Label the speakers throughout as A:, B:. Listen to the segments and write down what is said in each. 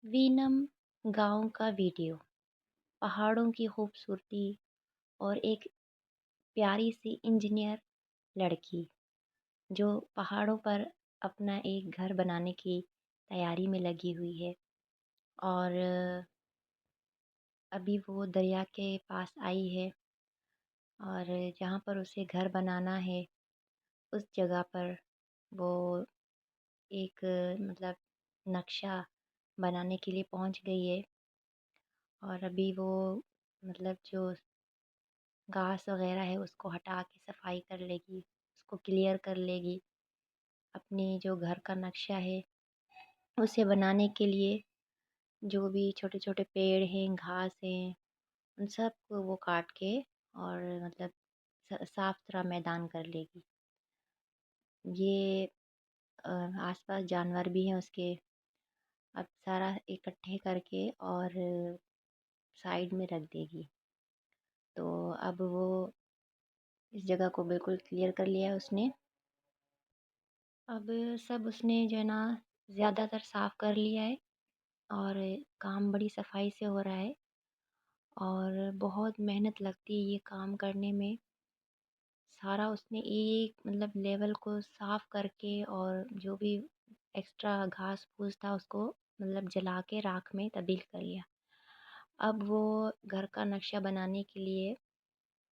A: Venom गाँव का video, पहाड़ों की खूबसूरती और एक प्यारी सी इंजीनियर लड़की जो पहाड़ों पर अपना एक घर बनाने की तैयारी में लगी हुई है। और अभी वो दरिया के पास आई है और जहाँ पर उसे घर बनाना है उस जगह पर वो एक मतलब नक्शा बनाने के लिए पहुँच गई है। और अभी वो मतलब जो घास वगैरह है उसको हटा के सफाई कर लेगी, उसको क्लियर कर लेगी। अपने जो घर का नक्शा है उसे बनाने के लिए जो भी छोटे छोटे पेड़ हैं, घास हैं, उन सब को वो काट के और मतलब साफ सुथरा मैदान कर लेगी। ये आसपास जानवर भी हैं उसके, अब सारा इकट्ठे करके और साइड में रख देगी। तो अब वो इस जगह को बिल्कुल क्लियर कर लिया है उसने। अब सब उसने जो है ना ज़्यादातर साफ़ कर लिया है और काम बड़ी सफाई से हो रहा है और बहुत मेहनत लगती है ये काम करने में। सारा उसने एक मतलब लेवल को साफ़ करके और जो भी एक्स्ट्रा घास फूस था उसको मतलब जला के राख में तब्दील कर लिया। अब वो घर का नक्शा बनाने के लिए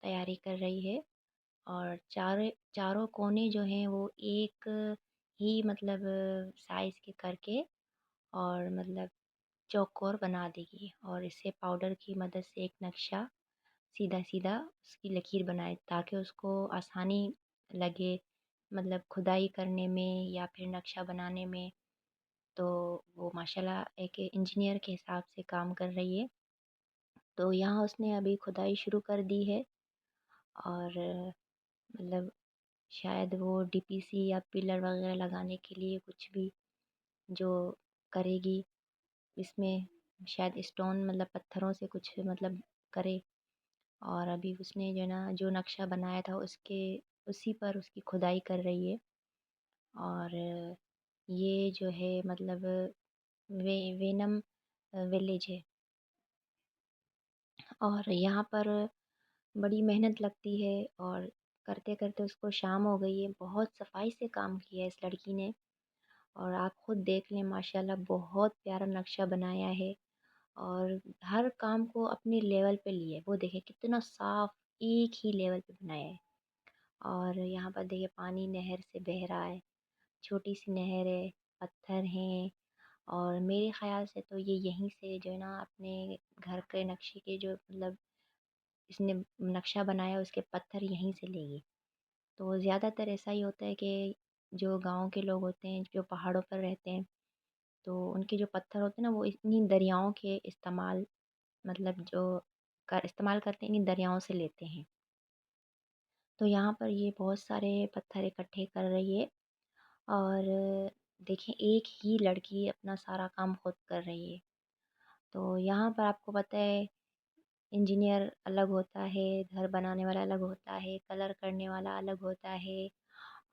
A: तैयारी कर रही है और चारों कोने जो हैं वो एक ही मतलब साइज़ के करके और मतलब चौकोर बना देगी और इसे पाउडर की मदद से एक नक्शा सीधा सीधा उसकी लकीर बनाए ताकि उसको आसानी लगे मतलब खुदाई करने में या फिर नक्शा बनाने में। तो वो माशाल्लाह एक इंजीनियर के हिसाब से काम कर रही है। तो यहाँ उसने अभी खुदाई शुरू कर दी है और मतलब शायद वो डीपीसी या पिलर वगैरह लगाने के लिए कुछ भी जो करेगी इसमें, शायद स्टोन मतलब पत्थरों से कुछ मतलब करे। और अभी उसने जो है ना जो नक्शा बनाया था उसके उसी पर उसकी खुदाई कर रही है। और ये जो है मतलब वेनम विलेज है और यहाँ पर बड़ी मेहनत लगती है और करते करते उसको शाम हो गई है। बहुत सफाई से काम किया है इस लड़की ने और आप खुद देख लें माशाल्लाह बहुत प्यारा नक्शा बनाया है और हर काम को अपने लेवल पे लिया है। वो देखिए कितना साफ एक ही लेवल पे बनाया है। और यहाँ पर देखिए पानी नहर से बह रहा है, छोटी सी नहर है, पत्थर हैं और मेरे ख्याल से तो ये यहीं से जो है ना अपने घर के नक्शे के जो मतलब इसने नक्शा बनाया उसके पत्थर यहीं से लेगी। तो ज़्यादातर ऐसा ही होता है कि जो गांव के लोग होते हैं जो पहाड़ों पर रहते हैं तो उनके जो पत्थर होते हैं ना वो इन्हीं दरियाओं के इस्तेमाल मतलब जो कर इस्तेमाल करते हैं इन्हीं दरियाओं से लेते हैं। तो यहाँ पर ये बहुत सारे पत्थर इकट्ठे कर रही है और देखें एक ही लड़की अपना सारा काम खुद कर रही है। तो यहाँ पर आपको पता है इंजीनियर अलग होता है, घर बनाने वाला अलग होता है, कलर करने वाला अलग होता है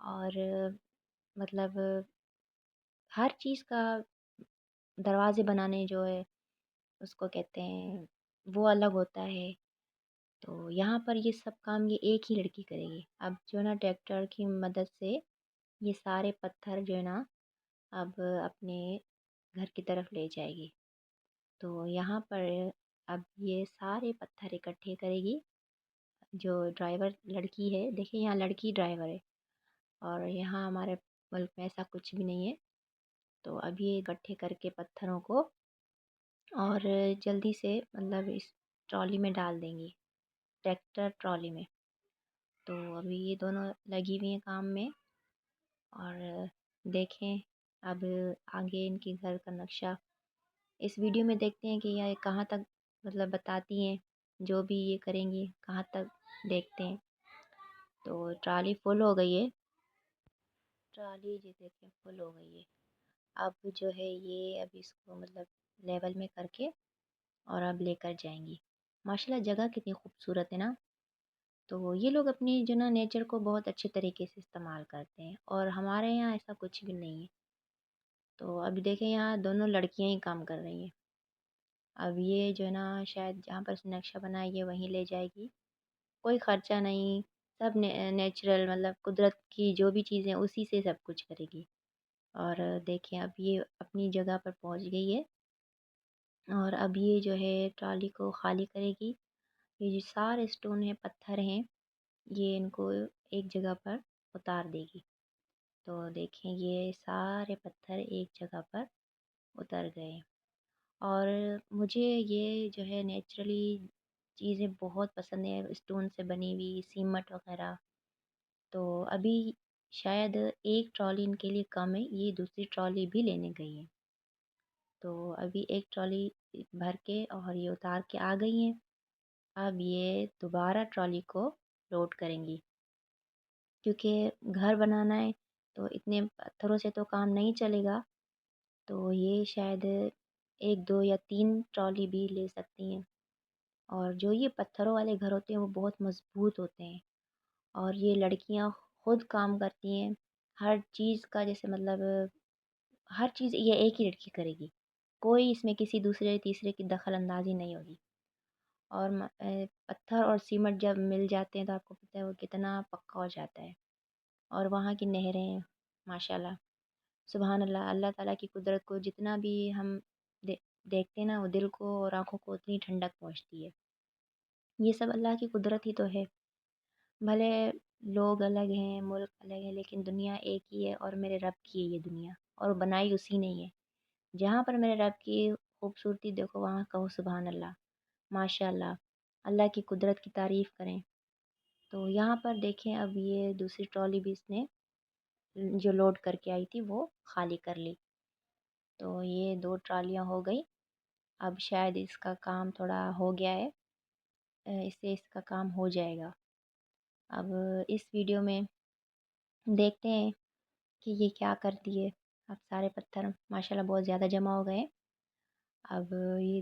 A: और मतलब हर चीज़ का दरवाज़े बनाने जो है उसको कहते हैं वो अलग होता है। तो यहाँ पर ये सब काम ये एक ही लड़की करेगी। अब जो है ना ट्रैक्टर की मदद से ये सारे पत्थर जो है ना अब अपने घर की तरफ ले जाएगी। तो यहाँ पर अब ये सारे पत्थर इकट्ठे करेगी। जो ड्राइवर लड़की है, देखिए यहाँ लड़की ड्राइवर है और यहाँ हमारे मुल्क में ऐसा कुछ भी नहीं है। तो अब ये इकट्ठे करके पत्थरों को और जल्दी से मतलब इस ट्रॉली में डाल देंगी, ट्रैक्टर ट्रॉली में। तो अभी ये दोनों लगी हुई हैं काम में और देखें अब आगे इनके घर का नक्शा इस वीडियो में देखते हैं कि यह कहाँ तक मतलब बताती हैं, जो भी ये करेंगी कहाँ तक देखते हैं। तो ट्राली फुल हो गई है, ट्राली जी देखें फुल हो गई है। अब जो है ये अब इसको मतलब लेवल में करके और अब लेकर जाएंगी। माशाल्लाह जगह कितनी खूबसूरत है ना। तो ये लोग अपनी जो ना नेचर को बहुत अच्छे तरीके से इस्तेमाल करते हैं और हमारे यहाँ ऐसा कुछ भी नहीं है। تو ابھی دیکھیں یہاں دونوں لڑکیاں ہی کام کر رہی ہیں۔ اب یہ جو ہے نا شاید جہاں پر اس نے نقشہ بنایا یہ وہیں لے جائے گی، کوئی خرچہ نہیں، سب نیچرل مطلب قدرت کی جو بھی چیزیں اسی سے سب کچھ کرے گی۔ اور دیکھیں اب یہ اپنی جگہ پر پہنچ گئی ہے، اور اب یہ جو ہے ٹرالی کو خالی کرے گی۔ یہ جو سارے اسٹون ہیں، پتھر ہیں، یہ ان کو ایک جگہ پر اتار دے گی۔ تو دیکھیں یہ سارے پتھر ایک جگہ پر اتر گئے، اور مجھے یہ جو ہے نیچرلی چیزیں بہت پسند ہیں، اسٹون سے بنی ہوئی سیمٹ وغیرہ۔ تو ابھی شاید ایک ٹرالی ان کے لیے کم ہے، یہ دوسری ٹرالی بھی لینے گئی ہیں۔ تو ابھی ایک ٹرالی بھر کے اور یہ اتار کے آ گئی ہیں، اب یہ دوبارہ ٹرالی کو لوڈ کریں گی، کیونکہ گھر بنانا ہے تو اتنے پتھروں سے تو کام نہیں چلے گا، تو یہ شاید ایک دو یا تین ٹرالی بھی لے سکتی ہیں۔ اور جو یہ پتھروں والے گھر ہوتے ہیں وہ بہت مضبوط ہوتے ہیں، اور یہ لڑکیاں خود کام کرتی ہیں ہر چیز کا، جیسے مطلب ہر چیز یہ ایک ہی لڑکی کرے گی، کوئی اس میں کسی دوسرے تیسرے کی دخل اندازی نہیں ہوگی۔ اور پتھر اور سیمٹ جب مل جاتے ہیں تو آپ کو پتہ ہے وہ کتنا پکا ہو جاتا ہے۔ اور وہاں کی نہریں ماشاءاللہ سبحان اللہ، اللہ تعالیٰ کی قدرت کو جتنا بھی ہم دیکھتے ہیں نا، وہ دل کو اور آنکھوں کو اتنی ٹھنڈک پہنچتی ہے۔ یہ سب اللہ کی قدرت ہی تو ہے، بھلے لوگ الگ ہیں، ملک الگ ہے، لیکن دنیا ایک ہی ہے، اور میرے رب کی ہے یہ دنیا، اور بنائی اسی نے ہے۔ جہاں پر میرے رب کی خوبصورتی دیکھو وہاں کہو سبحان اللہ، ماشاء اللہ، اللہ کی قدرت کی تعریف کریں۔ تو یہاں پر دیکھیں اب یہ دوسری ٹرالی بھی اس نے جو لوڈ کر کے آئی تھی وہ خالی کر لی۔ تو یہ دو ٹرالیاں ہو گئی، اب شاید اس کا کام تھوڑا ہو گیا ہے، اس سے اس کا کام ہو جائے گا۔ اب اس ویڈیو میں دیکھتے ہیں کہ یہ کیا کرتی ہے۔ اب سارے پتھر ماشاءاللہ بہت زیادہ جمع ہو گئے ہیں، اب یہ